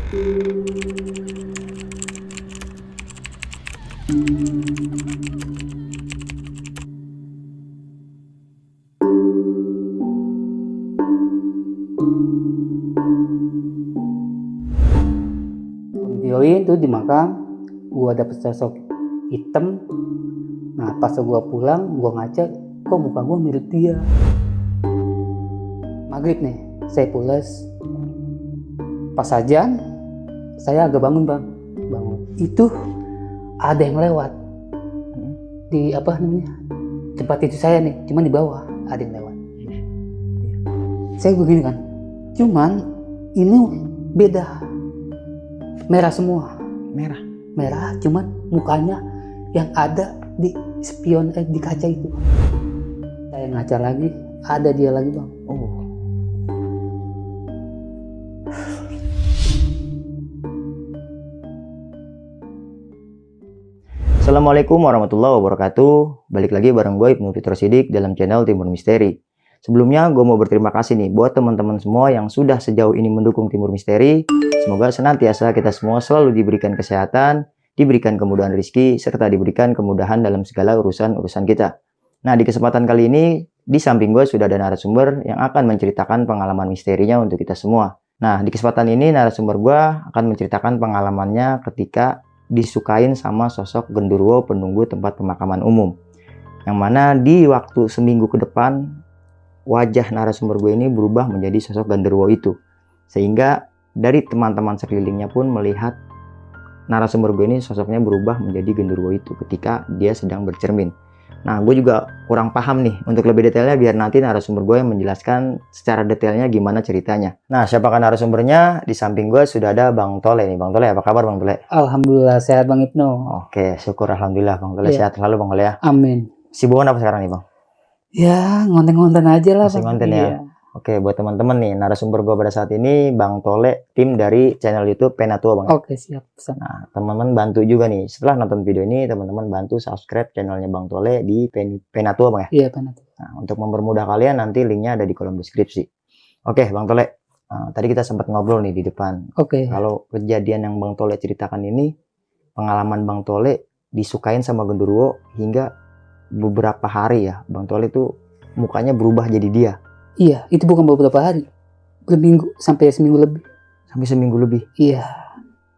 Videoin tuh di makam, gua dapet sosok hitam. Nah pas gua pulang, gua ngaca, kok muka gua mirip dia. Maghrib nih, saya pulas. Pas ajan, saya agak bangun bang. Itu ada yang lewat di apa namanya tempat itu saya nih, cuman di bawah ada yang lewat. Saya begini kan, cuman ini beda, merah semua. Merah, cuman mukanya yang ada di spion di kaca itu. Saya ngaca lagi, ada dia lagi bang. Assalamualaikum warahmatullahi wabarakatuh. Balik lagi bareng gue Ibnu Fitro Sidik dalam channel Timur Misteri. Sebelumnya gue mau berterima kasih nih buat teman-teman semua yang sudah sejauh ini mendukung Timur Misteri. Semoga senantiasa kita semua selalu diberikan kesehatan, diberikan kemudahan rezeki, serta diberikan kemudahan dalam segala urusan kita. Nah, di kesempatan kali ini, di samping gue sudah ada narasumber yang akan menceritakan pengalaman misterinya untuk kita semua. Nah, di kesempatan ini narasumber gue akan menceritakan pengalamannya ketika disukain sama sosok genderuwo penunggu tempat pemakaman umum. Yang mana di waktu seminggu ke depan, wajah narasumber gue ini berubah menjadi sosok genderuwo itu. Sehingga dari teman-teman sekelilingnya pun melihat narasumber gue ini sosoknya berubah menjadi genderuwo itu ketika dia sedang bercermin. Nah, gue juga kurang paham nih untuk lebih detailnya, biar nanti narasumber gue yang menjelaskan secara detailnya gimana ceritanya. Nah, siapakah narasumbernya? Di samping gue sudah ada Bang Tole nih. Bang Tole, apa kabar Bang Tole? Alhamdulillah sehat Bang Ibnu. Oke, syukur alhamdulillah Bang Tole sehat selalu Bang Tole ya. Amin. Sibukan apa sekarang nih Bang? Ya ngonten-ngonten aja lah. Masih Bang. ngonten ya. Oke, buat teman-teman nih, narasumber gue pada saat ini Bang Tole, tim dari channel YouTube Penatua Bang. Oke, siap. Nah, teman-teman bantu juga nih, setelah nonton video ini, teman-teman bantu subscribe channelnya Bang Tole di Penatua Bang ya? Iya, Penatua. Nah, untuk mempermudah kalian, nanti linknya ada di kolom deskripsi. Oke, Bang Tole, tadi kita sempat ngobrol nih di depan. Oke. Kalau kejadian yang Bang Tole ceritakan ini, pengalaman Bang Tole disukain sama genderuwo hingga beberapa hari ya, Bang Tole itu mukanya berubah jadi dia. Iya, itu bukan beberapa hari, berminggu sampai seminggu lebih. Sampai seminggu lebih. Iya.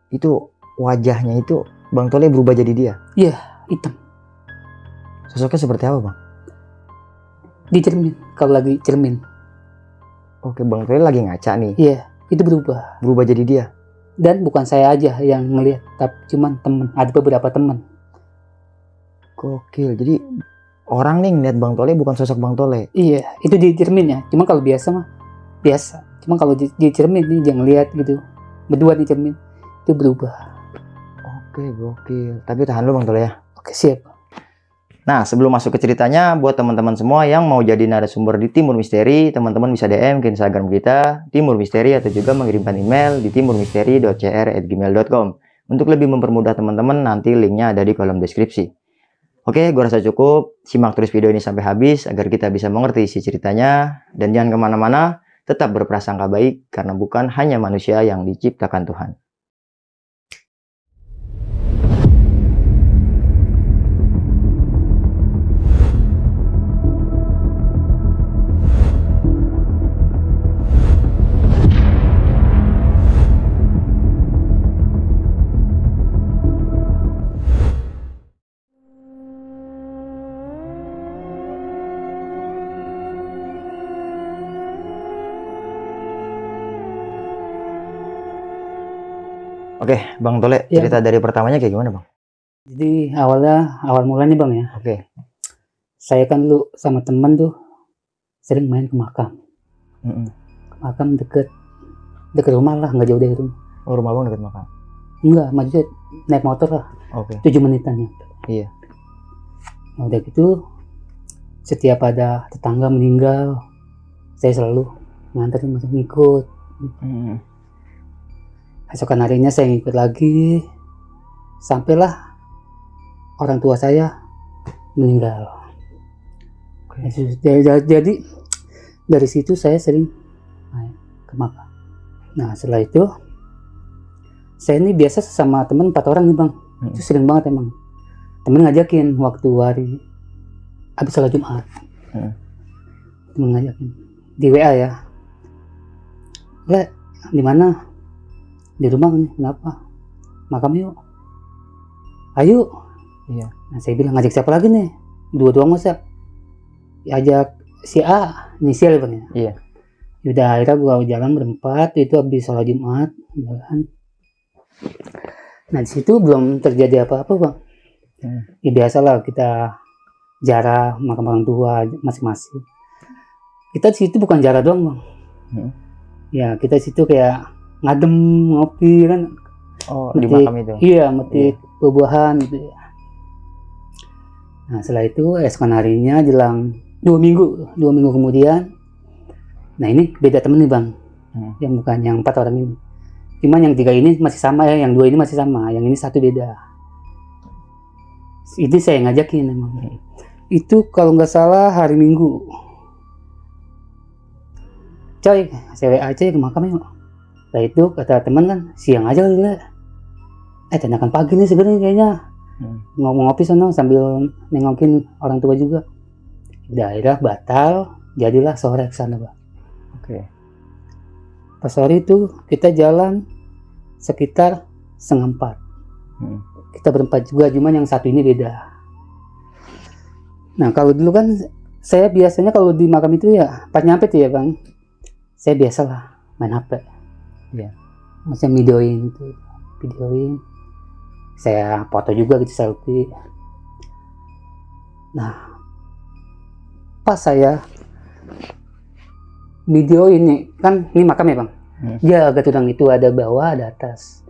Itu wajahnya itu Bang Tole berubah jadi dia. Iya, hitam. Sosoknya seperti apa Bang? Di cermin, kalau lagi cermin. Oke, Bang Tole lagi ngaca nih. Iya, itu berubah. Berubah jadi dia. Dan bukan saya aja yang ngelihat, tapi cuman temen, ada beberapa teman. Gokil, jadi orang nih ngeliat Bang Tole bukan sosok Bang Tole. Iya, itu di cermin ya. Cuma kalau biasa mah biasa. Cuma kalau di cermin nih jangan lihat gitu. Berdua di cermin itu berubah. Oke, gokil. Tapi tahan dulu Bang Tole ya. Oke, siap. Nah, sebelum masuk ke ceritanya, buat teman-teman semua yang mau jadi narasumber di Timur Misteri, teman-teman bisa DM ke Instagram kita, Timur Misteri, atau juga mengirimkan email di timurmisteri.cr@gmail.com. Untuk lebih mempermudah teman-teman, nanti linknya ada di kolom deskripsi. Oke, gue rasa cukup. Simak terus video ini sampai habis agar kita bisa mengerti isi ceritanya. Dan jangan kemana-mana, tetap berprasangka baik karena bukan hanya manusia yang diciptakan Tuhan. Oke, Bang Tole, cerita dari pertamanya kayak gimana Bang? Jadi awal mulanya Bang ya. Oke. Saya kan dulu sama teman tuh sering main ke makam. Ke makam deket rumah lah, nggak jauh dari rumah. Oh, rumah Bang deket makam? Enggak, maksudnya naik motor lah. Oke. 7 menitan ya. Iya. Nah, udah gitu setiap ada tetangga meninggal, saya selalu nganterin, masuk ngikut. Esokan harinya saya ngikut lagi, sampailah orang tua saya meninggal. Jadi dari situ saya sering main ke makam. Nah setelah itu saya ini biasa sama temen 4 orang nih bang. Itu sering banget emang. Temen ngajakin waktu hari habis sholat Jumat. Temen ngajakin di WA ya. Le, di mana? Di rumah nih. Kenapa? Makam yuk. Ayo. Iya. Nah, saya bilang ngajak siapa lagi nih? Dua-dua masa. Ajak si A, inisial bang ya. Iya. Udah akhirnya gua jalan berempat itu habis sholat Jumat jalan. Nah di situ belum terjadi apa-apa bang. Ya biasalah kita ziarah makam orang tua masing-masing. Kita di situ bukan ziarah doang bang. Ya kita di situ kayak ngadem ngopi kan. Oh metik, di makam itu. Iya metik buah-buahan gitu ya. Nah setelah itu esokan harinya jelang 2 minggu kemudian. Nah ini beda temen nih bang. Yang bukan yang 4 orang ini. Cuman yang 3 ini masih sama ya, yang 2 ini masih sama, yang ini 1 beda. Itu saya ngajakin emang. Itu kalau nggak salah hari Minggu. Coy, saya WA aja ke makam yuk. Nah itu kata teman kan, siang aja kali lah. Tenangkan pagi nih sebenarnya kayaknya. Ngomong ngopi sana sambil nengokin orang tua juga. Daerah batal, jadilah sore ke sana bang. Oke. Pas sore itu kita jalan sekitar 3:30. Kita berempat juga, cuman yang satu ini beda. Nah kalau dulu kan saya biasanya kalau di makam itu ya pas nyampe tuh ya bang, saya biasalah main HP. Iya. Maksudnya videoin. Saya foto juga gitu, selfie. Nah pas saya video ini kan ini makam ya bang. Dia agak tudang itu ada bawah ada atas.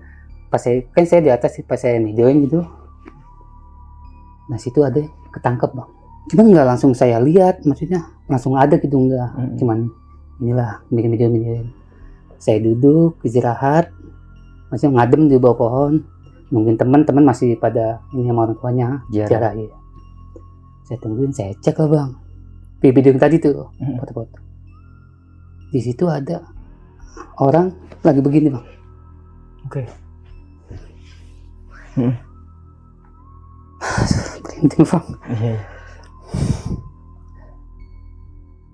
Pas saya di atas pas saya videoin gitu. Nah situ ada ketangkep bang. Cuman nggak langsung saya lihat, maksudnya langsung ada gitu enggak. Cuman inilah video. Saya duduk istirahat, maksudnya ngadem di bawah pohon. Mungkin teman-teman masih pada ini sama orang tuanya ziarah ya. Saya tungguin, saya cek lah bang. Video yang tadi tuh foto-foto. Di situ ada orang lagi begini bang. Oke. Berhenti bang. Iya.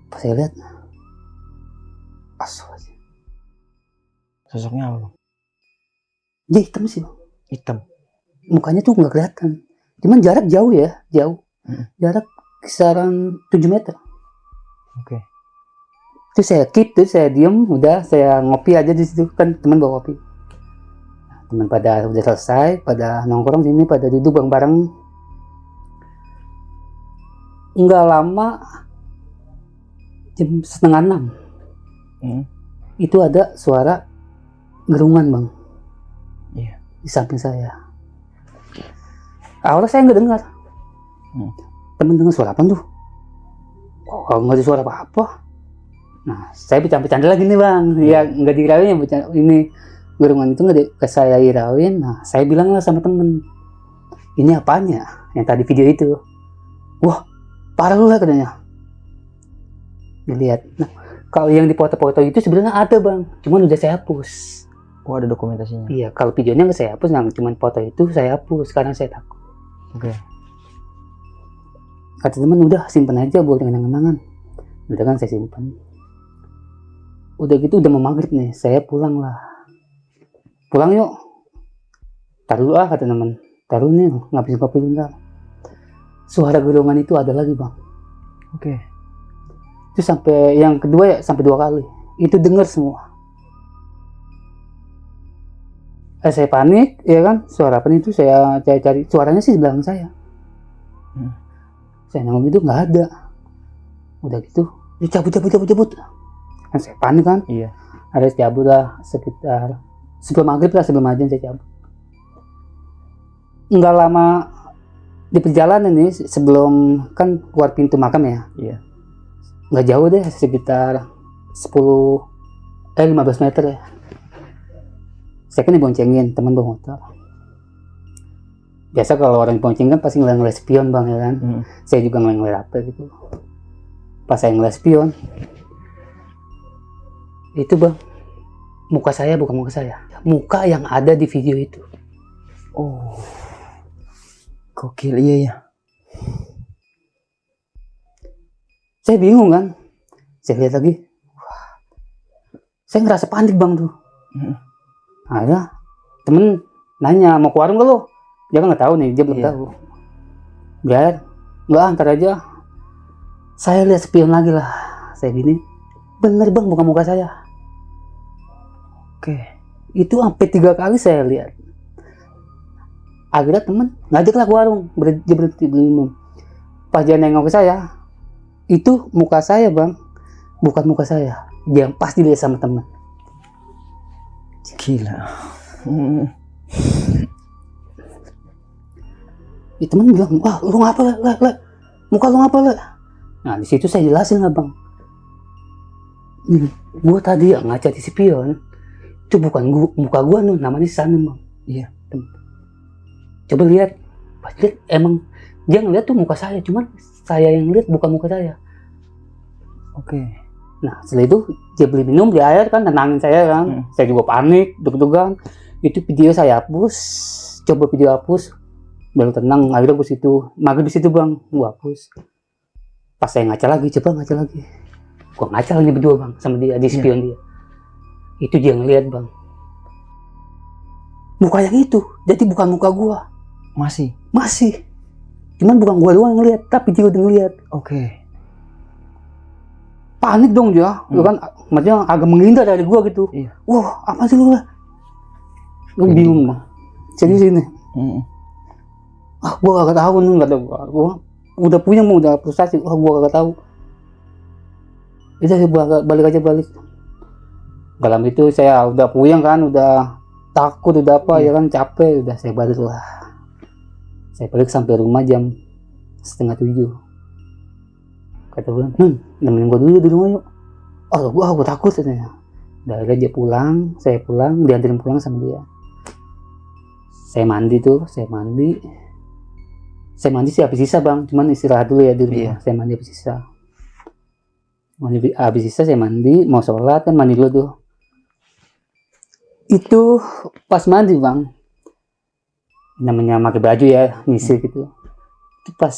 Pas saya lihat, astaga. Sosoknya apa bang? Dia hitam sih bang. Hitam. Mukanya tuh nggak kelihatan. Cuman jarak jauh ya, jauh. Jarak kisaran 7 meter. Oke. Itu saya keep tuh, saya diem, udah saya ngopi aja di situ kan teman bawa kopi. Teman pada udah selesai, pada nongkrong sini, pada duduk bareng-bareng. Nggak lama, jam 5:30. Itu ada suara gerungan bang. Iya. Di samping saya. Awalnya saya nggak dengar. Temen dengar suara apa tuh? Oh nggak ada suara apa-apa. Nah, saya bercanda lagi nih bang, ya nggak diirawin ya, ini gerungan itu nggak saya irawin. Nah, saya bilang lah sama temen, ini apanya? Yang tadi video itu, wah parah lu lah katanya. Dilihat, nah kalau yang di foto-foto itu sebenarnya ada bang, cuman udah saya hapus. Oh ada dokumentasinya? Iya, kalau videonya nggak saya hapus, nah cuman foto itu saya hapus, sekarang saya takut. Oke. Kata temen udah simpen aja buat kenang-kenangan. Udah kan saya simpan. Udah gitu udah mau maghrib nih, saya pulang lah. Pulang yuk. Taruh dulu kata teman. Taruh nih, ngabisin kopi bentar. Suara gerungan itu ada lagi bang. Oke. Itu sampai yang kedua ya, sampai 2 kali. Itu dengar semua. Saya panik, ya kan. Suara apa itu saya cari. Suaranya sih di belakang saya. Saya nengok itu nggak ada. Udah gitu, dia cabut. Kan saya panik kan. Iya. Harus cabut lah sekitar sebelum maghrib lah, sebelum azan saya cabut. Nggak lama di perjalanan nih, sebelum kan keluar pintu makam ya. Iya. Nggak jauh deh, sekitar 15 meter ya. Saya kan diboncengin, teman bawa motor. Biasa kalau orang dibonceng kan pasti ngeliat spion bang ya kan. Saya juga ngeliat apa gitu. Pas saya ngeliat spion, itu bang, muka saya bukan muka saya. muka yang ada di video itu. Oh, gokil, iya ya. Saya bingung kan, saya lihat lagi, wah, saya ngerasa panik bang tuh. Ada temen nanya mau ke warung gak lo? Dia kan nggak tahu nih, dia belum tahu. Biar nggak antar aja. Saya lihat spion lagi lah, saya gini, bener bang bukan muka saya. Oke. Itu sampai 3 kali saya lihat. Akhirnya temen ngajak lah ke warung, dia berhenti beli minum. Pas dia nengok ke saya, itu muka saya bang, bukan muka saya. Dia pasti dilihat sama teman. Gila. Ya, teman bilang, wah lu ngapa le? Muka lu ngapa le? Nah di situ saya jelasin lah bang. Gua tadi ngaca di spion, itu bukan muka gua nih, namanya Sanem bang. Iya. Coba lihat, pas lihat emang dia ngeliat tuh muka saya, cuman saya yang lihat bukan muka saya. Oke. Nah setelah itu dia beli minum, beli air kan, tenangin saya kan. Saya juga panik, deg-degan. Itu video saya hapus, coba video hapus, baru tenang. Akhirnya gue situ, maghrib di situ bang, gue hapus. Pas saya ngaca lagi, coba ngaca lagi. Gue ngaca lagi berdua bang, sama dia di spion dia. Itu dia ngeliat bang. Muka yang itu, jadi bukan muka gue. Masih. Cuman bukan gue doang yang ngeliat, tapi dia udah ngeliat. Oke. Panik dong dia, kan maksudnya agak menghindar dari gue gitu. Iya. Wah, apa sih lu? Gue bingung bang. Jadi sini. Gue gak tahu nih, kata gue. Udah punya mau udah frustasi, gue gak tahu. Itu saya balik aja. Dalam itu saya udah puyeng kan, udah takut, udah apa ya kan, capek, udah saya balik lah. Saya balik sampai rumah jam 6:30. Kata gue, nemenin gue dulu di rumah yuk. Oh gue takut katanya. Udah dia pulang, saya pulang, dianterin pulang sama dia. Saya mandi sih habis sisa bang, cuman istirahat dulu ya di rumah. Saya mandi habis sisa. Habis sisa saya mandi, mau sholat kan mandi dulu tuh. Itu pas mandi bang, namanya pakai baju ya, nyisir gitu. Itu pas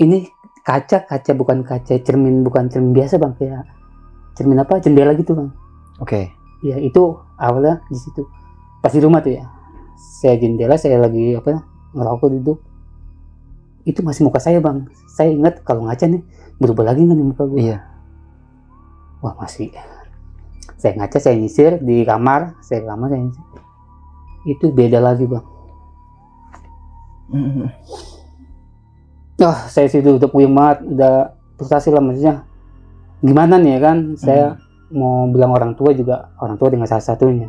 ini kaca bukan kaca cermin, bukan cermin biasa bang, kayak cermin apa, jendela gitu bang. Oke. Ya itu awalnya di situ. Pas di rumah tuh ya, saya jendela, saya lagi ngerokok duduk. Itu masih muka saya bang. Saya ingat kalau ngaca nih berubah lagi nggak nih muka gue. Iya. Wah masih. Saya ngaca, saya nyisir di kamar, saya nyisir. Itu beda lagi bang. Saya sih udah puyeng banget, udah frustasi lah maksudnya. Gimana nih ya kan, saya mau bilang orang tua dengan salah satunya.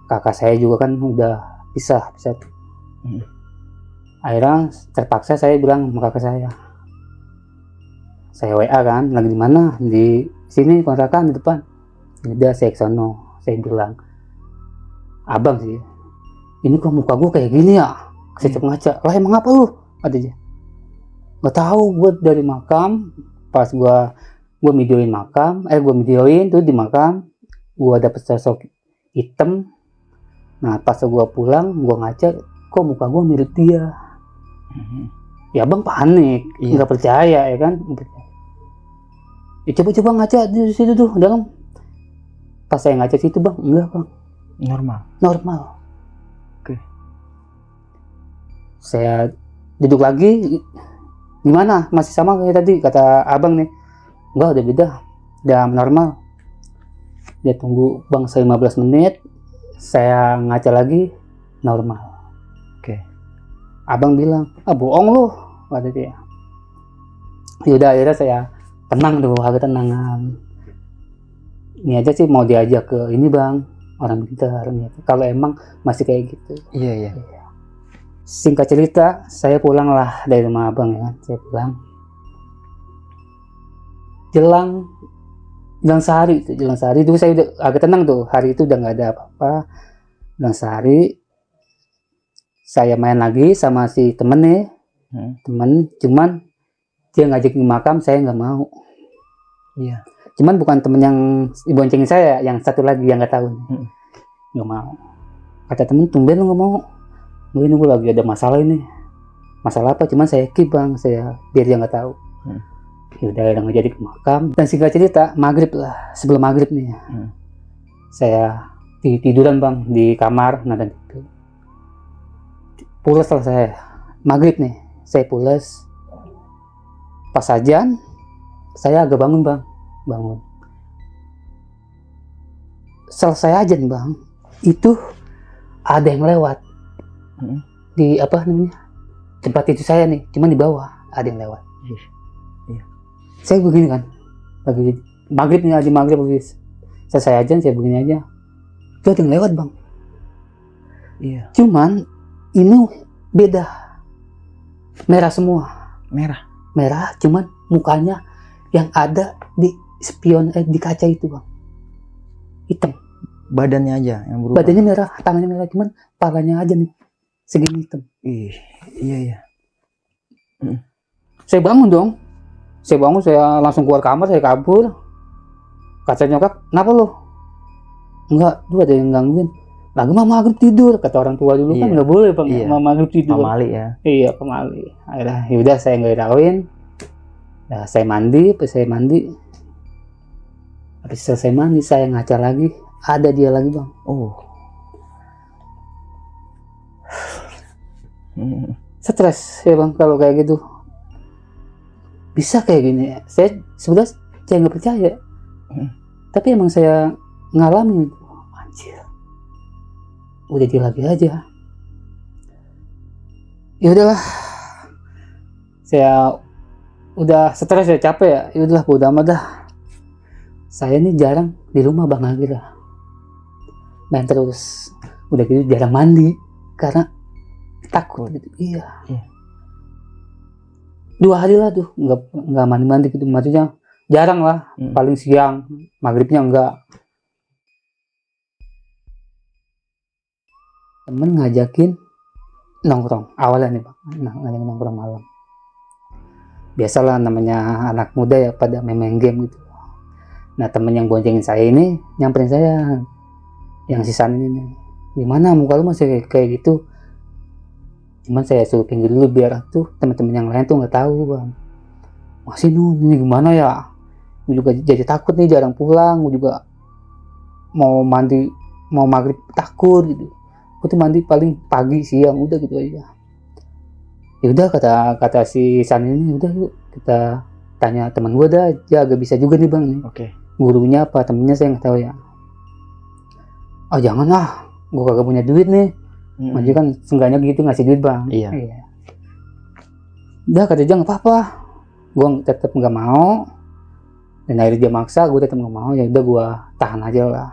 Kakak saya juga kan udah pisah tuh. Akhirnya terpaksa saya bilang sama kakak saya WA kan, lagi di mana, di sini kontrakan di depan. Udah saya kesono, saya bilang, abang sih, ini kok muka gue kayak gini ya? Saya coba ngaca, lah emang apa lu? Katanya, nggak tahu, gue dari makam, pas gue videoin tuh di makam, gue dapet sosok hitam. Nah pas gue pulang, gue ngaca, kok muka gue mirip dia. Ya abang panik, nggak percaya ya kan. Ya coba ngaca di situ tuh dalam. Pas saya ngaca situ bang, enggak bang, normal. Oke. Saya duduk lagi, gimana, masih sama kayak tadi, kata abang nih. Enggak, udah beda, udah normal. Dia tunggu bang 15 menit, saya ngaca lagi, normal. Oke. Abang bilang, bohong lu, kata dia. Yaudah akhirnya saya tenang tuh, agak tenangan. Ini aja sih mau diajak ke ini bang, orang pintar. Kalau emang masih kayak gitu. Iya. Singkat cerita, saya pulang lah dari rumah abang ya kan. Saya pulang. Jelang sehari itu saya udah agak tenang tuh. Hari itu udah nggak ada apa-apa. Jelang sehari, saya main lagi sama si temen nih. Cuman dia ngajakin makam, saya nggak mau. Iya. Cuman bukan temen yang diboncengin saya, yang satu lagi yang nggak tahu. Nggak mau. Kata temen, tumben lu nggak mau. Gue lagi ada masalah ini. Masalah apa? Cuman saya keep bang, saya biar dia nggak tahu. Yaudah nggak jadi ke makam. Dan singkat cerita, maghrib lah, sebelum maghrib nih, saya tiduran bang di kamar. Nah dan itu pulas lah saya. Maghrib nih, saya pulas. Pas ajan, saya agak bangun bang, bangun. Selesai ajan bang, itu ada yang lewat di apa namanya tempat itu saya nih, cuman di bawah ada yang lewat. Iya. Saya begini kan, lagi maghrib nih, aja maghrib habis selesai ajan, saya begini aja, itu ada yang lewat bang. Iya. Cuman ini beda, merah semua. Merah, cuman mukanya yang ada di spion di kaca itu bang, hitam. Badannya aja yang berubah. Badannya merah, tangannya merah, cuman palanya aja nih segini hitam. Iya. Saya bangun dong. Saya langsung keluar kamar, saya kabur. Kata nyokap, kenapa lo? Enggak, tuh ada yang gangguin. Lagi mama maghrib tidur, kata orang tua dulu kan nggak boleh bang, mama maghrib tidur. Pamali ya. Iya, pemali. Akhirnya yaudah saya nggak dirawain. Nah, saya mandi. Habis selesai mandi, saya ngaca lagi. Ada dia lagi bang. Stres ya bang kalau kayak gitu. Bisa kayak gini ya. Saya sebenarnya nggak percaya. Tapi emang saya ngalamin. Anjir. Udah dia lagi aja. Ya udahlah. Saya udah stres, saya capek ya. Ya udahlah, bodo amat dah. Saya ini jarang di rumah bang akhirnya. Main terus. Udah gitu jarang mandi karena takut gitu. Iya. 2 hari lah tuh nggak mandi gitu, maksudnya jarang lah. Paling siang, maghribnya enggak. Temen ngajakin nongkrong awalnya nih bang, ngajakin nongkrong malam. Biasalah namanya anak muda ya, pada main game gitu. Nah temen yang boncengin saya ini nyamperin saya, yang sisaan ini nih, gimana muka lu masih kayak gitu? Cuman saya suruh pinggir dulu biar tuh teman-teman yang lain tuh nggak tahu bang. Masih ini gimana ya? Gue juga jadi takut nih, jarang pulang. Gue juga mau mandi, mau maghrib takut gitu. Gue tuh mandi paling pagi siang udah gitu aja. Ya udah kata si San ini, udah yuk kita tanya teman gue dah, dia agak bisa juga nih bang nih. Gurunya apa temennya saya nggak tahu ya. Oh jangan lah, gue kagak punya duit nih. Maju kan seenggaknya gitu ngasih duit bang. Iya. Udah kata dia nggak apa-apa, gue tetap nggak mau. Dan akhirnya dia maksa, gue tetap nggak mau. Ya udah gue tahan aja lah.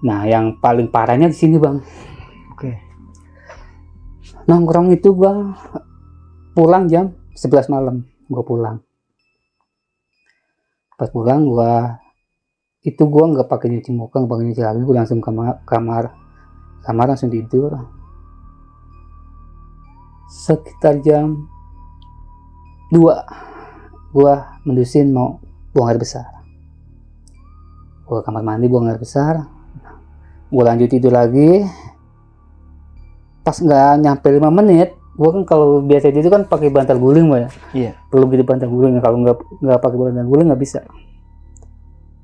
Nah yang paling parahnya di sini bang. Nongkrong itu gue pulang jam 11 malam, gue pulang. Pas pulang gue nggak pakai nyuci muka, nggak pakai nyuci lagi, gue langsung kamar langsung tidur. Sekitar jam 2 gue mendusin mau buang air besar. Gue ke kamar mandi buang air besar, gue lanjut tidur lagi. Pas nggak nyampe 5 menit, gue kan kalau biasa itu kan pakai bantal guling ya. Iya. Perlu gitu bantal guling, kalau nggak pakai bantal guling nggak bisa.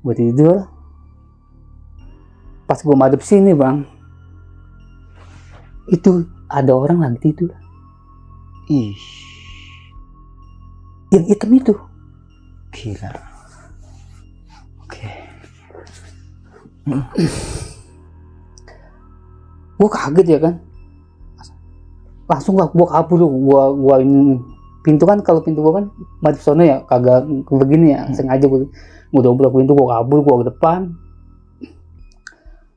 Gue tidur. Pas gue madep sini bang, itu ada orang lagi tidur. Yang hitam itu. Gila. Gue kaget ya kan. Langsung lah gue kabur. Gue ini pintu kan, kalau pintu gue kan madep sono ya, kagak begini ya. Sengaja gue dobrak pintu, gue kabur, gue ke depan.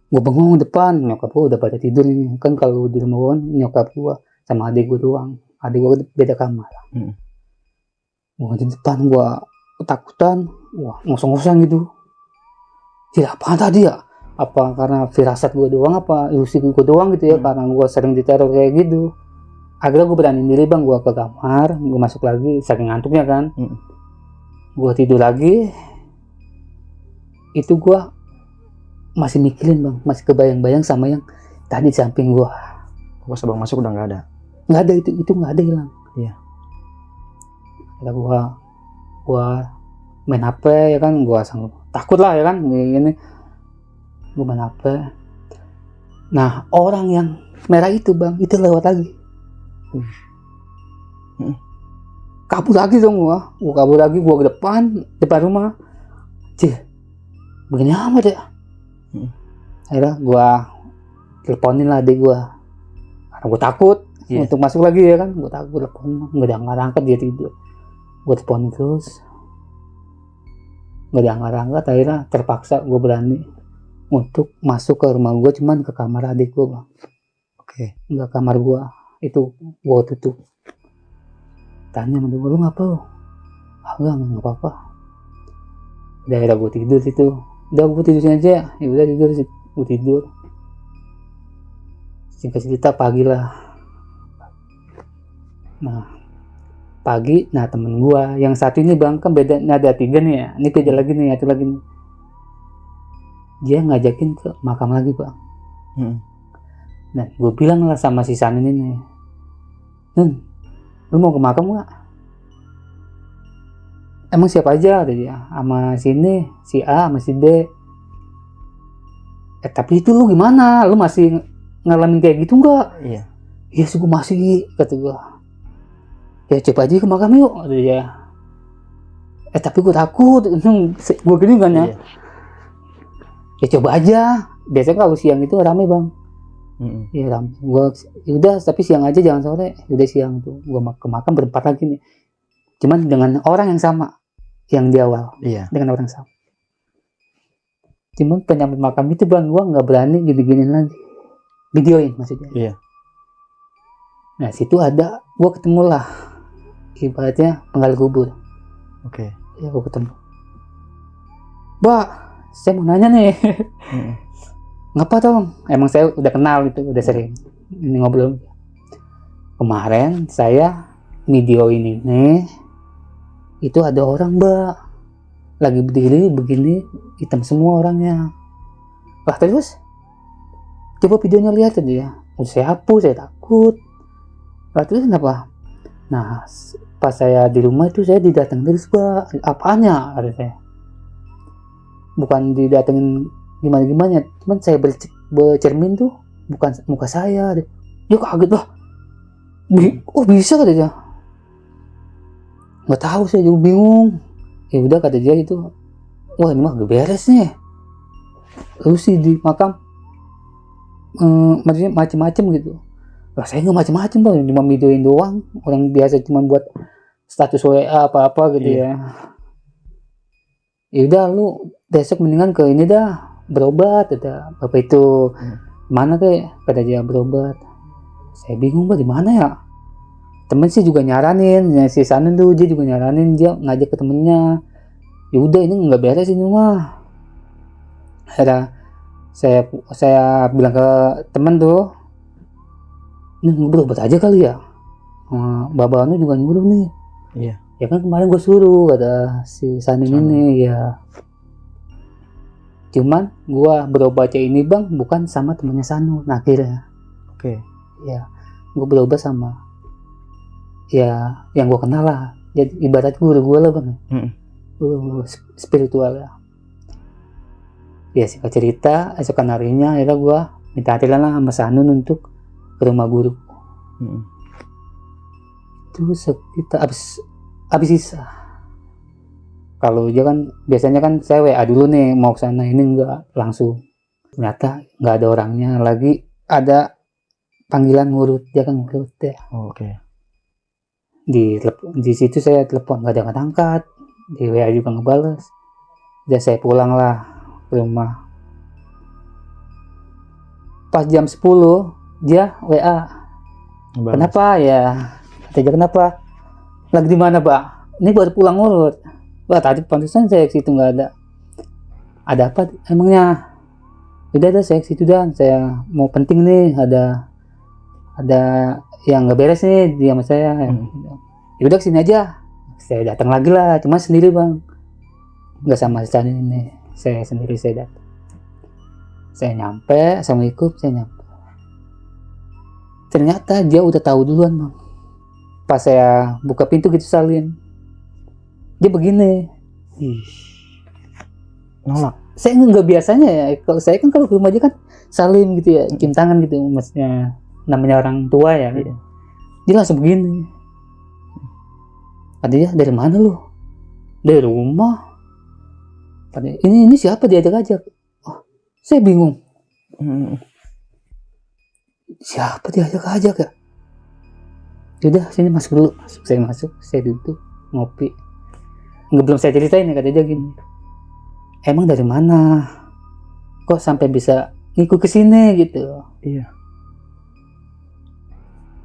Gue bengong depan, nyokap gue udah pada tidur nih. Kan kalau di rumah gue kan nyokap gue sama adik gue doang. Adik gue beda kamar. Gue di depan, gue ketakutan. Wah, ngosong-ngosong gitu. Tidak apaan tadi ya? Apa karena firasat gue doang, apa ilusi gue doang gitu ya? Karena gue sering diteror kayak gitu. Akhirnya gue berani diri bang, gue ke kamar, gue masuk lagi, saking ngantuknya kan. Gue tidur lagi. Itu gue masih mikirin bang, masih kebayang-bayang sama yang tadi di samping gua. Pas abang masuk udah nggak ada. Nggak ada, itu nggak ada, hilang. Iya. Ada gua main HP ya kan, gua takut lah ya kan, ini gua main HP. Nah, orang yang merah itu bang, itu lewat lagi. Kabur lagi dong gua kabur lagi, gua ke depan rumah. Begini amat ya. Akhirnya gua teleponin lah adik gua, karena gua takut untuk masuk lagi ya kan. Gua takut, telepon nggak diangkat, dia tidur. Gua teleponin terus nggak diangkat. Akhirnya terpaksa gua berani untuk masuk ke rumah gua, cuman ke kamar adik gua bang. Oke. Nggak, kamar gua itu gua tutup. Tanya sama dia, lu ngapa lu? Nggak apa-apa. Daerah gua tidur situ. Udah gua tidur sini aja. Ya udah tidur, gua tidur. Singkat cerita pagi lah. Nah pagi, temen gua yang satu ini bang, kan beda, ini ada 3 nih ya. Ini beda lagi nih, satu lagi nih. Dia ngajakin ke makam lagi bang. Nah gua bilang lah sama si Sanin ini, Nun, lu mau ke makam nggak? Emang siapa aja? Ada dia, sama sini, si A, sama si B. Tapi itu lu gimana? Lu masih ngalamin kayak gitu nggak? Iya. Iya sih, gua masih, kata gua. Ya coba aja ke makam yuk, kata dia. Tapi gua takut, gua gini kan ya. Ya coba aja. Biasanya kalau siang itu rame bang. Iya rame. Gua udah, tapi siang aja, jangan sore. Udah siang tuh, gua ke makam berempat lagi nih. Cuman dengan orang yang sama, yang di awal. Iya. Dengan orang sama. Cuman penyambut makam itu bang, gua nggak berani gini-giniin lagi. Videoin maksudnya. Iya. Nah situ ada, gua ketemu lah, ibaratnya penggali kubur. Oke. Ya gua ketemu. Mbak, saya mau nanya nih. Ngapa dong? Emang saya udah kenal itu, udah sering ini ngobrol. Kemarin saya videoin ini, itu ada orang mbak, lagi berdiri begini, hitam semua orangnya. Lah terus, coba videonya lihat aja ya. Udah saya hapus, saya takut. Lah terus kenapa? Nah pas saya di rumah itu saya didatengin terus mbak. Apanya? Kata saya. Bukan didatengin gimana-gimana, cuman saya bercermin tuh bukan muka saya. Dia kaget lah. Oh bisa, kata dia. Nggak tahu, saya juga bingung. Ya udah, kata dia itu, wah ini mah gak beres nih. Terus sih di makam maksudnya macem-macem gitu. Lah saya nggak macem-macem bang, cuma videoin doang. Orang biasa cuma buat status WA apa-apa gitu ya. Ya udah, lu besok mendingan ke ini dah, berobat. Ada bapak itu mana kayak, kata dia berobat. Saya bingung bang, di mana ya? Temen sih juga nyaranin, ya, si Sanin tuh dia juga nyaranin, dia ngajak ke temennya. Ya udah, ini nggak beres ini mah. Akhirnya saya bilang ke temen tuh, nih berobat aja kali ya. Babanu juga nyuruh nih. Iya. Ya kan kemarin gue suruh, kata si Sanin ini ya. Cuman gue berobatnya ini bang bukan sama temennya Sanu. Nah akhirnya, Oke. ya gue berobat sama ya yang gue kenal lah. Jadi ibarat guru gue lah bang. Guru spiritual ya. Ya singkat cerita, esokan harinya akhirnya gue minta hatilan lah sama Sanun untuk ke rumah guru. Terus kita abis sisa. Kalau dia kan biasanya kan saya WA dulu nih mau ke sana, ini enggak langsung. Ternyata nggak ada orangnya lagi, ada panggilan ngurut, dia kan ngurut ya. Oke. Di situ saya telepon nggak ada angkat, di WA juga ngebales. Udah saya pulang lah ke rumah. Pas jam 10 dia WA. Kenapa ya? Katanya kenapa? Lagi di mana Pak? Ini baru pulang ngurut. Wah tadi pantesan saya ke situ nggak ada. Ada apa emangnya? Udah saya ke situ dan saya mau penting nih, ada yang nggak beres nih di sama saya. Ya udah kesini aja. Saya datang lagi lah, cuma sendiri bang, nggak sama Sanin ini. Saya sendiri, saya datang. Saya nyampe, assalamualaikum, saya nyampe. Ternyata dia udah tahu duluan bang. Pas saya buka pintu gitu salin, dia begini. Ih. Nolak. Saya nggak biasanya ya, kalau saya kan kalau ke rumah aja kan salim gitu ya, cium tangan gitu, maksudnya namanya orang tua ya. Iya. Dia langsung begini. Katanya, dari mana lu? Dari rumah. Katanya, ini siapa diajak-ajak? Oh, saya bingung. Siapa diajak-ajak ya? Yaudah, sini masuk dulu. Saya masuk, saya duduk, ngopi. Nggak, belum saya ceritain ya, kata dia gini. Emang dari mana? Kok sampai bisa ngikut ke sini gitu? Iya.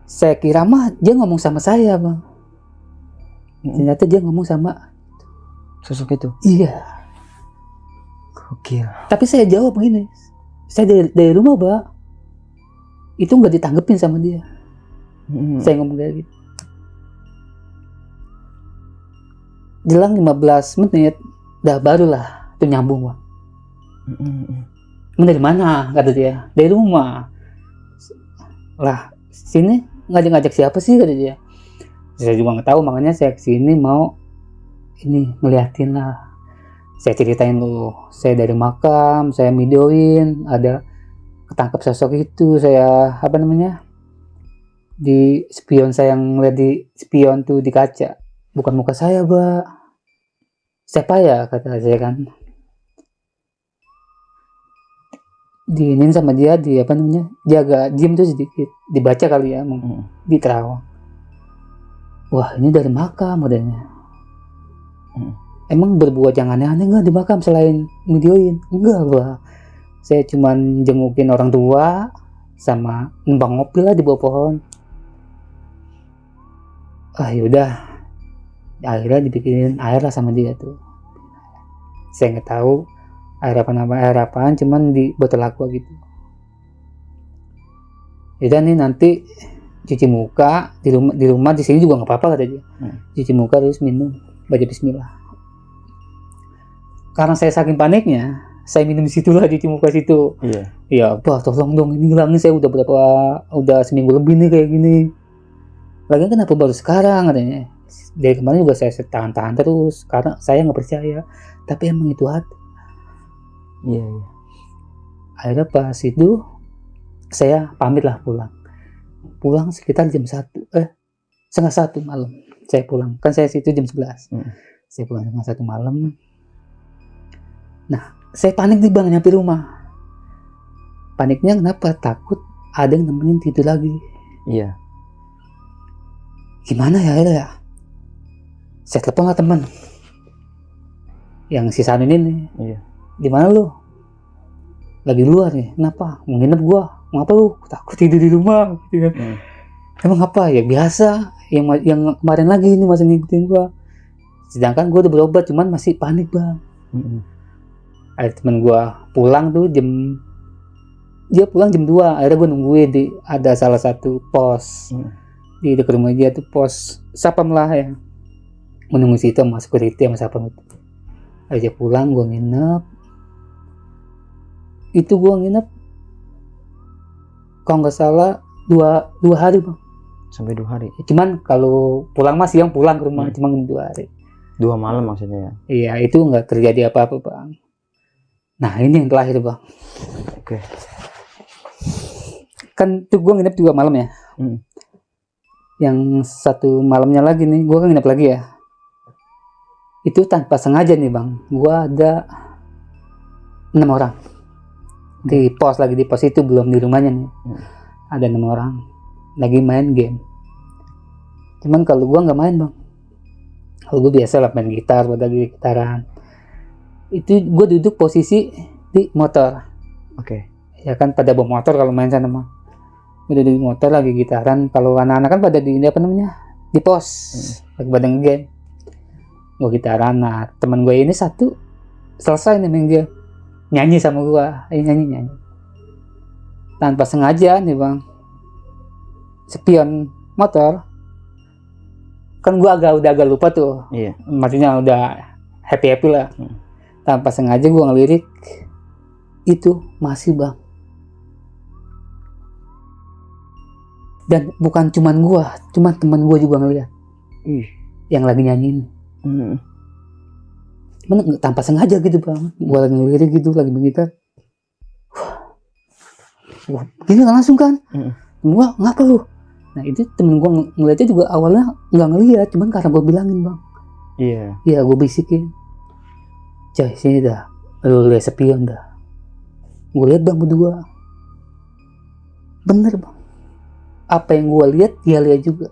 Saya kira mah dia ngomong sama saya bang. Ternyata dia ngomong sama Sosok itu. iya. Gokil. Tapi saya jawab begini. Saya dari rumah bang. Itu nggak ditanggepin sama dia. Saya ngomong kayak gitu. Jelang 15 menit, dah barulah itu nyambung bang. Dari mana? Kata dia. Dari rumah. Lah, sini ngajak siapa sih? Kata dia. Saya juga nggak tahu, makanya saya kesini mau ini ngeliatin lah. Saya ceritain dulu. Saya dari makam, saya videoin, ada ketangkap sosok itu. Saya apa namanya? Di spion, saya ngeliat di spion tuh di kaca. Bukan muka saya, Mbak. Siapa ya? Kata saya kan. Diinin sama dia, di apa namanya, jaga diem tuh sedikit, dibaca kali ya, di terawang. Wah, ini dari makam modelnya. Emang berbuat yang aneh-aneh nggak di makam selain videoin? Enggak, Pak. Saya cuman jengukin orang tua sama numpang ngopi lah di bawah pohon. Ah, yaudah, akhirnya dibikinin air lah sama dia tuh. Saya nggak tahu air apaan, cuman di botol aqua gitu. Yaudah nih, nanti cuci muka di rumah di sini juga nggak apa-apa kata dia. Cuci muka terus minum, baca bismillah. Karena saya saking paniknya, saya minum di situ lah, cuci muka situ. Iya. Ya, Pak, tolong dong, ini hilangin, saya udah seminggu lebih nih kayak gini. Lagian kenapa baru sekarang katanya? Dari kemarin juga saya tahan-tahan terus karena saya nggak percaya. Tapi emang itu hati. Iya. Akhirnya pas itu saya pamit lah pulang sekitar jam 1:30 malam saya pulang, kan saya situ jam 11. Saya pulang jam 1 malam. Nah, saya panik nih bang, nyampe rumah. Paniknya kenapa? Takut ada yang nemenin tidur lagi. Iya. Gimana ya itu ya? Saya telepon lah teman yang si Sanu ini nih. Iya. Di mana lu? Lagi luar nih. Kenapa? Mau nginep gua. Ngapa lu? Takut tidur di rumah. Gitu kan. Emang apa? Ya biasa. Yang kemarin lagi ini masih ngikutin gua. Sedangkan gua udah berobat, cuman masih panik bang. Ada temen gua pulang tuh dia pulang jam 2. Akhirnya gua nungguin ada salah satu pos di dekat rumah dia tuh, pos sapam lah ya. Menunggu situ sama security sama sapam itu. Aja pulang, gua nginep. Itu gua nginep kalau nggak salah dua hari bang. Sampai 2 hari. Cuman kalau pulang mas siang pulang ke rumah, cuma 2 hari. 2 malam maksudnya ya? Iya, itu nggak terjadi apa-apa bang. Nah ini yang terakhir bang. Oke. Kan tuh gua nginep 2 malam ya. Yang 1 malamnya lagi nih gua kan nginep lagi ya. Itu tanpa sengaja nih bang, gua ada 6 orang di pos itu, belum di rumahnya nih. Ada 6 orang lagi main game. Cuman kalau gua nggak main bang, kalau gua biasa lah main gitar, pada lagi gitaran. Itu gua duduk posisi di motor. Oke. Ya kan pada bawa motor kalau main sana mah. Gua duduk di motor lagi gitaran. Kalau anak-anak kan pada di apa namanya, di pos lagi pada game. Gua gitaran. Nah teman gue ini satu selesai nih main dia nyanyi sama gua, nyanyi tanpa sengaja nih bang, spion motor kan gua udah agak lupa tuh. Iya. Maksudnya udah happy lah. Tanpa sengaja gua ngelirik itu masih bang. Dan bukan cuman gua, cuman teman gua juga ngeliat yang lagi nyanyiin. Cuman tanpa sengaja gitu bang, gua lagi ngelirik gitu, lagi bergitar. Wah, gini langsung kan, gua ngapa lu? Nah itu temen gua ngeliatnya juga awalnya nggak ngeliat, cuman karena gua bilangin bang. Iya, gua bisikin. Coy, sini dah, lu lihat spion dah. Gua lihat bang berdua. Bener bang, apa yang gua lihat dia lihat juga.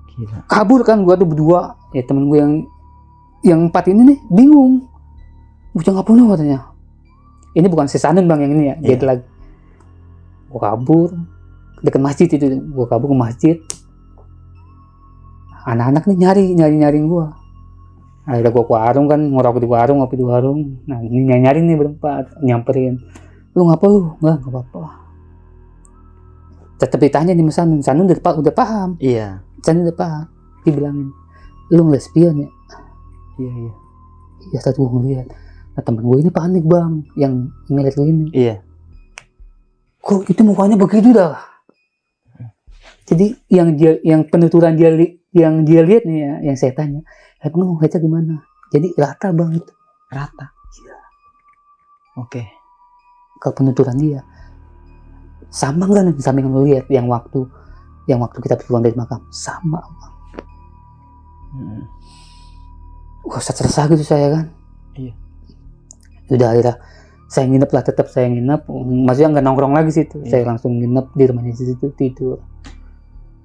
Gila. Kabur kan gua tuh berdua. Ya temen gua yang 4 ini nih bingung. Bocah ngapa lu katanya. Ini bukan sesanen bang yang ini ya, jadi lagi. Gua kabur dekat masjid itu, gua kabur ke masjid. Anak-anak nih nyariin gua. Akhirnya gua ke warung kan, ngopi di warung. Nah ini nyari nih berempat, nyamperin. Lu ngapa lu? Nggak apa-apa. Tetep ditanya nih Mas Sanun udah paham. Iya. Sanun udah paham. Dibilangin, lu ngeliat spion ya? Iya. Iya tadi gua ngeliat. Nah temen gue ini panik bang, yang ngeliat lu ini. Iya. Kok itu mukanya begitu dah? Jadi yang penuturan yang dia lihat nih ya, yang saya tanya, emang lu ngeliatnya gimana? Jadi rata bang itu. Rata. Iya. Oke. Kalau penuturan dia sama nggak nih sama yang lu lihat yang waktu kita pulang dari makam sama bang. Wah resah gitu saya kan. Iya. Udah akhirnya saya nginep lah, tetap saya nginep, maksudnya nggak nongkrong lagi situ. Saya langsung nginep di rumahnya situ, tidur.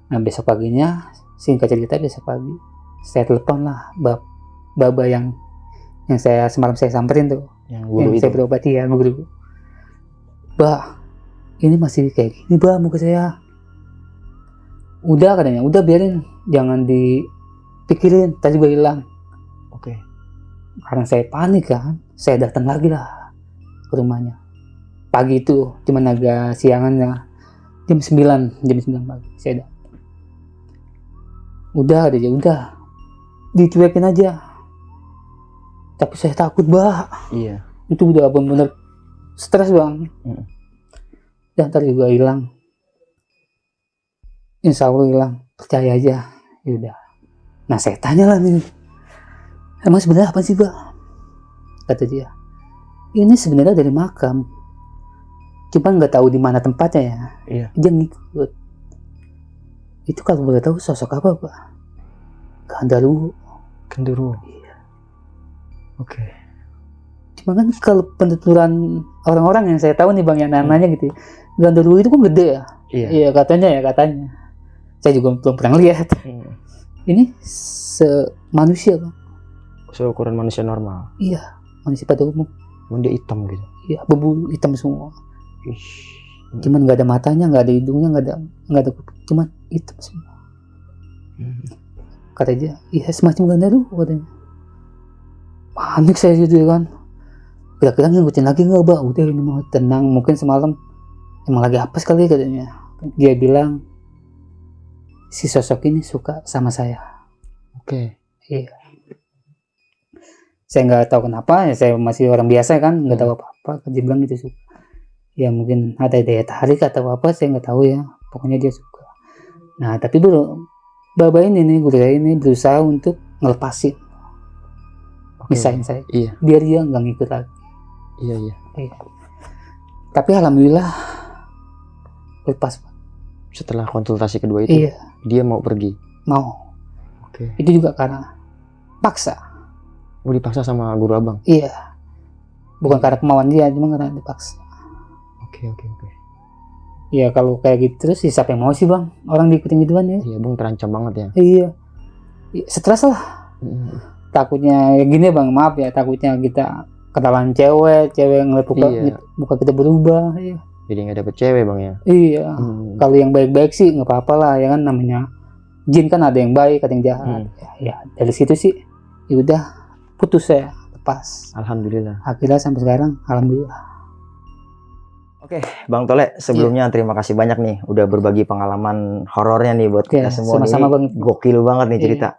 Nah besok paginya, singkat cerita besok pagi saya telepon lah baba yang semalam saya samperin tuh, yang guru itu. Saya berobati ya guru. Bah, ini masih kayak gini bah muka saya. Udah katanya, udah biarin, jangan dipikirin, tadi gue hilang. Oke. Karena saya panik kan, saya datang lagi lah ke rumahnya. Pagi itu, cuman agak siangan ya, jam 9 pagi saya datang. Udah dicuekin aja. Tapi saya takut bah. Iya. Itu udah bener-bener stres bang. Dan ntar juga hilang. Insya Allah hilang, percaya aja. Yaudah. Nah saya tanya lah nih, emang sebenarnya apa sih bah? Kata dia, ini sebenarnya dari makam, cuma nggak tahu di mana tempatnya ya. Iya. Dia ngikut. Itu kalau boleh tahu sosok apa pak? Genderuwo. Iya. Oke. Cuma kan kalau penuturan orang-orang yang saya tahu nih bang, yang namanya gitu, genderuwo itu kan gede ya. Iya katanya. Saya juga belum pernah lihat. Ini manusia bang. Seukuran manusia normal. Iya, manusia pada umum. Dia hitam gitu. Iya, berbulu hitam semua. Ih. Cuman nggak ada matanya, nggak ada hidungnya, nggak ada kuping, cuman hitam semua. Kata dia, iya semacam genderuwo katanya. Panik saya gitu ya kan. Kira-kira ngikutin lagi nggak bang? Udah ini mau tenang, mungkin semalam emang lagi apa sekali katanya. Dia bilang si sosok ini suka sama saya. Oke. Iya. Saya nggak tahu kenapa, ya saya masih orang biasa kan, nggak tahu apa-apa. Dia bilang itu suka. Ya mungkin ada daya tarik atau apa, saya nggak tahu ya. Pokoknya dia suka. Nah tapi baba ini nih, guru saya ini berusaha untuk ngelepasin, misahin saya. Iya. Biar dia nggak ngikut lagi. Iya. Tapi alhamdulillah lepas. Setelah konsultasi kedua itu, dia mau pergi. Mau. Oke. Itu juga karena paksa. Mau dipaksa sama guru abang? Iya. Bukan karena kemauan dia, cuma karena dipaksa. Oke. Iya kalau kayak gitu terus siapa yang mau sih bang? Orang diikutin gituan ya. Iya bang, terancam banget ya. Iya. Stres lah. Takutnya ya gini bang, maaf ya, takutnya kita kenalan cewek ngeliat muka kita berubah. Iya. Jadi nggak dapet cewek bang ya? Iya. Kalau yang baik-baik sih nggak apa-apa lah ya kan, namanya jin kan ada yang baik, ada yang jahat. Ya dari situ sih, ya udah putus saya, lepas. Alhamdulillah. Akhirnya sampai sekarang, alhamdulillah. Oke, Bang Tole, sebelumnya terima kasih banyak nih udah berbagi pengalaman horornya nih buat kita semua. Sama-sama nih. Bang. Gokil banget nih cerita.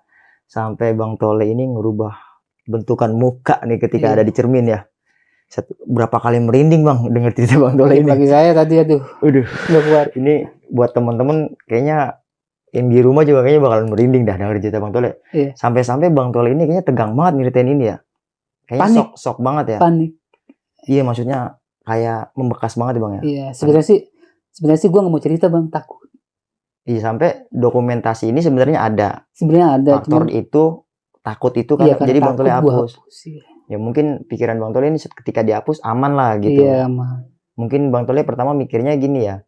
Sampai Bang Tole ini ngerubah bentukan muka nih ketika ada di cermin ya. Berapa kali merinding bang denger cerita Bang Tole ini. Bagi saya tadi aduh, Udah, nggak kuat. ini buat teman-teman kayaknya yang di rumah juga kayaknya bakalan merinding dah denger cerita Bang Tole. Iya. Sampai-sampai Bang Tole ini kayaknya tegang banget nyeritain ini ya. Kayaknya Panik. sok banget ya. Panik. Iya, maksudnya kayak membekas banget ya Bang ya. Iya, sebenarnya sih gue nggak mau cerita bang, takut. Iya, sampai dokumentasi ini sebenarnya ada. Sebenarnya ada. Faktor itu takut itu iya, kan jadi Bang Tole takut gua hapus. Iya. Ya mungkin pikiran Bang Tole ini ketika dihapus aman lah gitu. Iya, aman. Mungkin Bang Tole pertama mikirnya gini ya.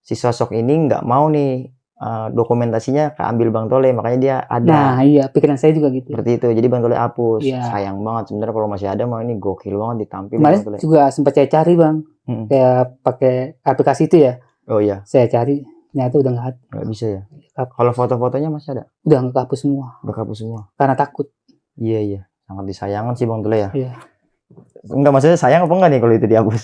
Si sosok ini nggak mau nih dokumentasinya keambil Bang Tole, makanya dia ada. Nah, iya, pikiran saya juga gitu. Seperti itu. Jadi Bang Tole hapus. Iya. Sayang banget sebenarnya kalau masih ada mah ini gokil banget ditampil Kemarin Bang Tole. juga sempat saya cari bang, kayak pakai aplikasi itu ya. Oh iya. Saya cari, ternyata udah nggak ada. Nggak bisa ya. Kalau foto-fotonya masih ada? Udah nggak kehapus semua. Udah kehapus semua. Karena takut. Iya. Sangat disayangkan sih Bang Tole ya. Iya. Enggak, maksudnya sayang apa enggak nih kalau itu dihapus?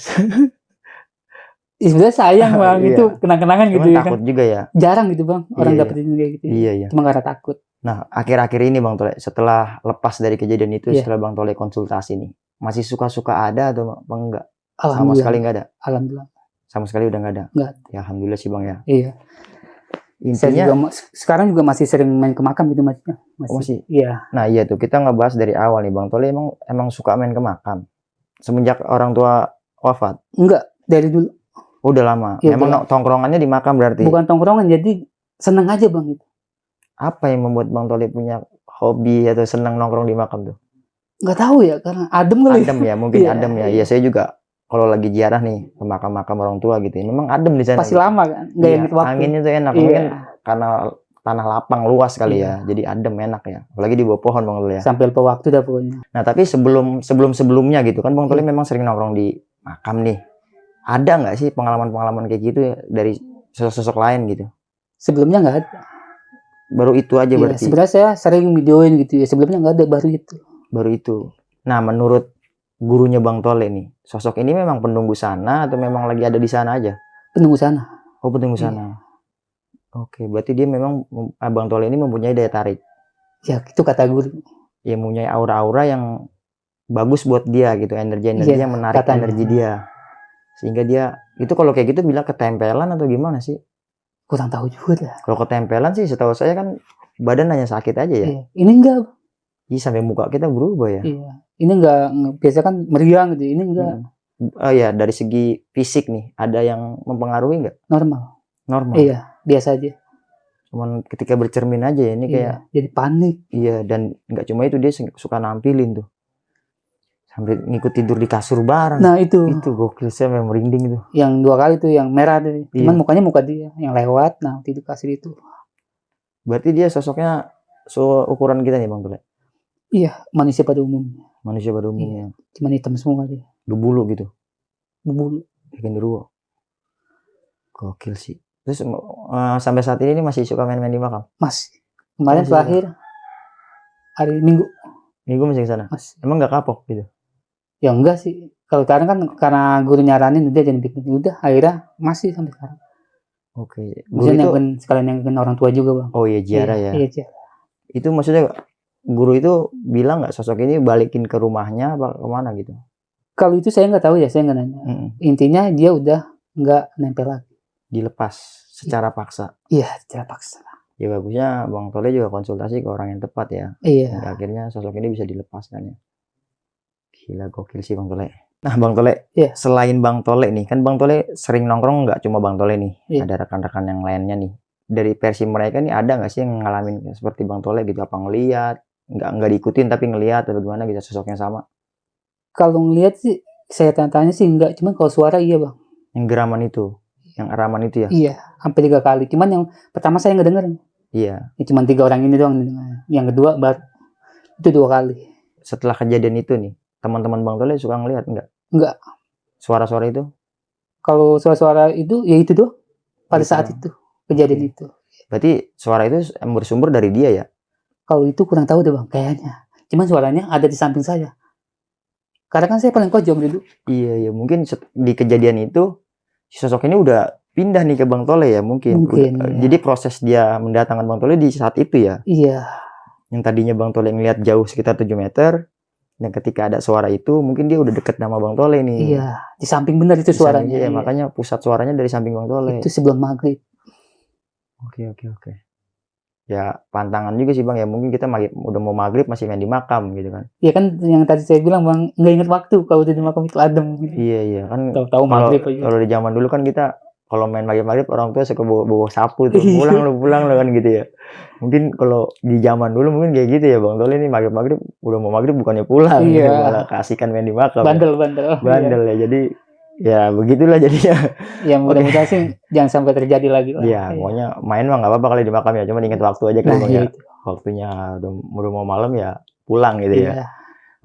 Sebenarnya sayang bang, Iya. itu kenang-kenangan gitu Cuman ya takut kan. juga ya. Jarang gitu bang, orang Iya, dapetin kayak gitu. Iya. Cuma karena takut. Nah, akhir-akhir ini Bang Tole, setelah lepas dari kejadian itu, Iya. setelah Bang Tole konsultasi nih, masih suka-suka ada atau apa enggak? Sama Alhamdulillah. sekali enggak ada? Alhamdulillah. Sama sekali udah enggak ada? Nggak. Ya alhamdulillah sih Bang ya. Iya. Saya Intinya, juga sekarang juga masih sering main ke makam gitu masih. masih? Iya. Nah iya tuh, kita ngebahas dari awal nih, Bang Tole emang suka main ke makam. Semenjak orang tua wafat? Enggak, dari dulu. Udah lama? Iya, Emang udah. tongkrongannya di makam berarti? Bukan tongkrongan, jadi seneng aja bang gitu. Apa yang membuat Bang Tole punya hobi atau senang nongkrong di makam tuh? Nggak tahu ya, karena adem kali. Adem ya, mungkin Iya, adem ya. iya. Iya, saya juga kalau lagi ziarah nih ke makam-makam orang tua gitu, memang adem di sana. Pasti lama kan, nggak Iya, inget waktu. anginnya tuh enak, Iya. mungkin karena tanah lapang luas kali Iya. ya, jadi adem enak ya. Apalagi di bawah pohon Bang Tole ya. Sampai lupa waktu dah pokoknya. Nah tapi sebelumnya gitu kan Bang Tole Iya. memang sering nongkrong di makam nih. Ada nggak sih pengalaman-pengalaman kayak gitu ya dari sosok-sosok lain gitu? Sebelumnya nggak ada. Baru itu aja Iya, berarti. sebenarnya saya sering videoin gitu ya. Sebelumnya nggak ada, baru itu. Baru itu. Nah menurut gurunya Bang Tole nih, sosok ini memang penunggu sana atau memang lagi ada di sana aja? Penunggu sana. Oh penunggu Iya. sana. Oke, berarti dia memang Bang Tole ini mempunyai daya tarik. Ya itu kata guru. Ya mempunyai aura-aura yang bagus buat dia gitu, energi-energi Iya, yang menarik katanya. energi dia. Sehingga dia itu kalau kayak gitu bilang ketempelan atau gimana sih? Kurang tahu juga dah. Kalau ketempelan sih setahu saya kan badan hanya sakit aja ya. Iya. Ini enggak. Ih, sampai muka kita berubah ya. Iya. Ini enggak, biasa kan meriang gitu. Ini enggak Oh ya, dari segi fisik nih, ada yang mempengaruhi nggak? normal. Normal. Iya, biasa aja. Cuman ketika bercermin aja ya, ini kayak Iya, jadi panik. iya, dan nggak cuma itu, dia suka nampilin tuh. Sampai ngikut tidur di kasur bareng. Nah itu Itu gokil, saya memang merinding itu. yang 2 kali tuh yang merah tuh. Cuman Iya. mukanya muka dia yang lewat. Nah tidur kasir itu. Berarti dia sosoknya seukuran kita nih Bang Tole. Iya, manusia pada umumnya. Manusia pada umumnya. Cuman hitam semua dia. Berbulu gitu. Bubulu. Bikin deruwo. Gokil sih. Terus sampai saat ini masih suka main-main di makam? Masih. Kemarin Masih terakhir hari Minggu. Minggu masih ke sana. Masih. Emang nggak kapok gitu? Ya enggak sih. Kalau sekarang kan karena guru nyaranin udah jangan bikin. Udah akhirnya masih sampai sekarang. Oke. Guru Maksudnya itu, yang sekalian yang orang tua juga bang. oh iya ziarah ya. Iya ziarah. Itu maksudnya guru itu bilang nggak sosok ini balikin ke rumahnya apa kemana gitu? Kalau itu saya nggak tahu ya, saya nggak nanya. Intinya dia udah nggak nempel lagi. Dilepas secara paksa. Iya, secara paksa. Ya bagusnya Bang Tole juga konsultasi ke orang yang tepat ya. Iya. Hingga akhirnya sosok ini bisa dilepaskan ya. Gila gokil sih Bang Tole. Nah Bang Tole, Iya. selain Bang Tole nih, kan Bang Tole sering nongkrong nggak cuma Bang Tole nih, Iya. ada rekan-rekan yang lainnya nih. Dari versi mereka nih ada nggak sih yang ngalamin seperti Bang Tole gitu? Apa ngelihat, nggak diikutin tapi ngelihat atau gimana gitu sosoknya sama? Kalau ngelihat sih, saya tanya sih enggak. Cuman kalau suara iya bang. Yang geraman itu, yang araman itu ya? Iya, sampai 3 kali. Cuman yang pertama saya nggak denger. Iya. Ya, cuman 3 orang ini doang. Yang kedua baru itu 2 kali. Setelah kejadian itu nih, teman-teman Bang Tole suka ngelihat nggak? Enggak. Suara-suara itu? Kalau suara-suara itu ya itu doang. Pada Gitu. saat itu kejadian itu. Berarti suara itu bersumber dari dia ya? Kalau itu kurang tahu deh bang, kayaknya. Cuman suaranya ada di samping saya. Karena kan saya paling pojok dulu. Iya, mungkin di kejadian itu si sosok ini udah pindah nih ke Bang Tole ya mungkin. Mungkin, ya. Jadi proses dia mendatangkan Bang Tole di saat itu ya. Iya. Yang tadinya Bang Tole ngelihat jauh sekitar 7 meter, Dan ketika ada suara itu, mungkin dia udah deket sama Bang Tole nih. Iya, di samping benar itu Di suaranya. samping, iya, Iya. makanya pusat suaranya dari samping Bang Tole. Itu sebelum maghrib. Oke. Ya pantangan juga sih Bang ya, mungkin kita udah mau maghrib masih main di makam gitu kan. Iya kan yang tadi saya bilang Bang, nggak ingat waktu kalau di makam itu adem gitu. Iya kan. Tahu-tahu Kalau maghrib aja. kalau di zaman dulu kan kita kalau main maghrib orang tua suka bawa sapu tuh, pulang lo kan gitu ya. Mungkin kalau di zaman dulu mungkin kayak gitu ya Bang Tole ini maghrib udah mau maghrib bukannya pulang, Iya. malah kasihkan main di makam. Bandel. Ya. Jadi ya begitulah jadinya. Ya mudah-mudahan sih jangan sampai terjadi lagi lah. Iya, pokoknya main mah nggak apa-apa kali di makam ya, cuma ingat waktu aja kali Bang ya. Itu. Waktunya udah mau malam ya pulang gitu ya. Iya.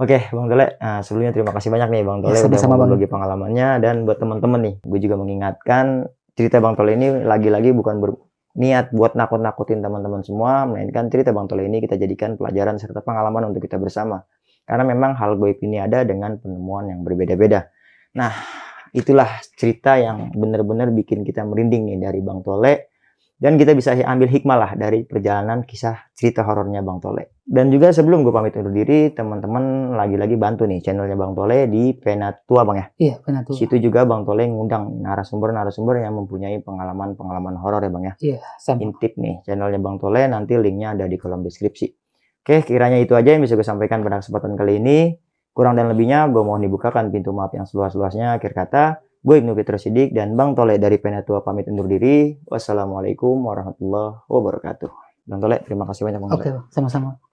Oke, Bang Tole. Nah, sebelumnya terima kasih banyak nih Bang Tole Ya, udah sama-sama, mau Bang. berbagi pengalamannya, dan buat teman-teman nih, gue juga mengingatkan cerita Bang Tole ini lagi-lagi bukan berniat buat nakut-nakutin teman-teman semua, melainkan cerita Bang Tole ini kita jadikan pelajaran serta pengalaman untuk kita bersama. Karena memang hal goib ini ada dengan penemuan yang berbeda-beda. Nah, itulah cerita yang benar-benar bikin kita merinding nih dari Bang Tole. Dan kita bisa ambil hikmah lah dari perjalanan kisah cerita horornya Bang Tole. Dan juga sebelum gue pamit undur diri, teman-teman lagi-lagi bantu nih channelnya Bang Tole di Penatua Bang ya. Iya, benar tuh. Situ juga Bang Tole ngundang narasumber-narasumber yang mempunyai pengalaman-pengalaman horor ya Bang ya. Iya, sama. Intip nih channelnya Bang Tole, nanti linknya ada di kolom deskripsi. Oke, kiranya itu aja yang bisa gue sampaikan pada kesempatan kali ini. Kurang dan lebihnya gue mohon dibukakan pintu maaf yang seluas-luasnya. Akhir kata, gue Ibnu Fitrus Siddiq dan Bang Tole dari Penatua pamit undur diri. Wassalamualaikum warahmatullahi wabarakatuh. Bang Tole, terima kasih banyak Bang Tole. Oke, sama-sama.